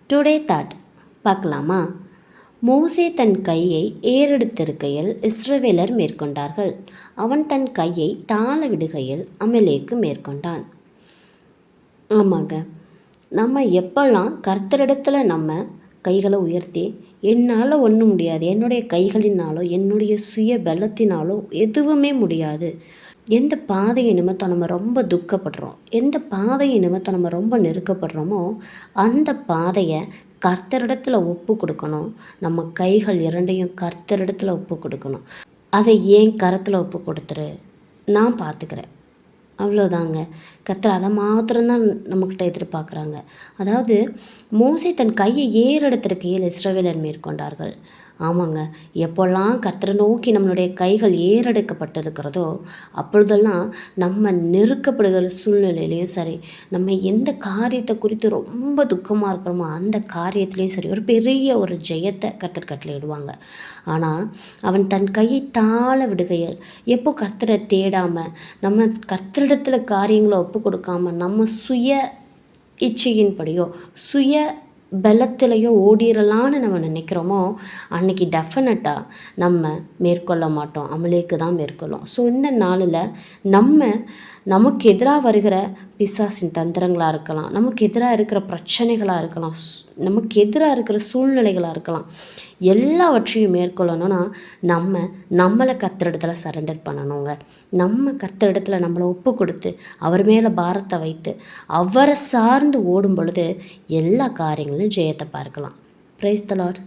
Today thought பார்க்கலாமா? மோசே தன் கையை ஏறெடுத்திருக்கையில் இஸ்ரவேலர் மேற்கொண்டார்கள். அவன் தன் கையை தாழ விடுகையில் அமலேக்கு மேற்கொண்டான். ஆமாங்க, நம்ம எப்பெல்லாம் கர்த்தரிடத்தில் நம்ம கைகளை உயர்த்தி என்னால் ஒன்றும் முடியாது, என்னுடைய கைகளினாலோ என்னுடைய சுய பலத்தினாலோ எதுவுமே முடியாது, எந்த பாதையை நிமித்தம் நம்ம ரொம்ப துக்கப்படுறோம், எந்த பாதையை நிமித்தம் நம்ம ரொம்ப நெருக்கப்படுறோமோ அந்த பாதையை கர்த்தரிடத்தில் ஒப்பு கொடுக்கணும். நம்ம கைகள் இரண்டையும் கர்த்தரிடத்தில் ஒப்பு கொடுக்கணும். அதை ஏன் கரத்தில் ஒப்பு கொடுத்துரு, நான் பார்த்துக்கிறேன், அவ்வளோதாங்க. கர்த்தர் அதை மாத்திரம்தான் நம்மக்கிட்ட எதிர்பார்க்குறாங்க. அதாவது மோசே தன் கையை ஏறெடுத்திருக்கையில் இஸ்ரவேலர் மேற்கொண்டார்கள். ஆமாங்க, எப்போல்லாம் கர்த்தரை நோக்கி நம்மளுடைய கைகள் ஏறெடுக்கப்பட்டிருக்கிறதோ அப்பொழுதெல்லாம் நம்ம நெருக்கப்படுகிற சூழ்நிலையிலையும் சரி, நம்ம எந்த காரியத்தை குறித்து ரொம்ப துக்கமாக இருக்கிறோமோ அந்த காரியத்துலேயும் சரி ஒரு பெரிய ஒரு ஜெயத்தை கர்த்தர் கட்டளையிடுவாங்க. ஆனால் அவன் தன் கையை தாழ விடுகையில், எப்போ கர்த்தரை தேடாமல் நம்ம கர்த்தரிடத்தில் காரியங்களை ஒப்பு கொடுக்காம நம்ம சுய இச்சையின்படியோ சுய பலத்திலையோ ஓடிடலான்னு நம்ம நினைக்கிறோமோ அன்றைக்கி டெஃபினட்டாக நம்ம மேற்கொள்ள மாட்டோம், அமலேக்கு தான் மேற்கொள்ளும். ஸோ இந்த நாளில் நமக்கு எதிராக வருகிற பிசாசின் தந்திரங்களாக இருக்கலாம், நமக்கு எதிராக இருக்கிற பிரச்சனைகளாக இருக்கலாம், நமக்கு எதிராக இருக்கிற சூழ்நிலைகளாக இருக்கலாம், எல்லாவற்றையும் மேற்கொள்ளணும்னா நம்மளை கர்த்தரிடத்தில் சரண்டர் பண்ணணுங்க. நம்ம கர்த்தரிடத்தில் நம்மளை ஒப்பு கொடுத்து அவர் மேலே பாரத்தை வைத்து அவரை சார்ந்து ஓடும் பொழுது எல்லா காரியங்களும் ஜெயத்தை பார்க்கலாம். Praise the Lord.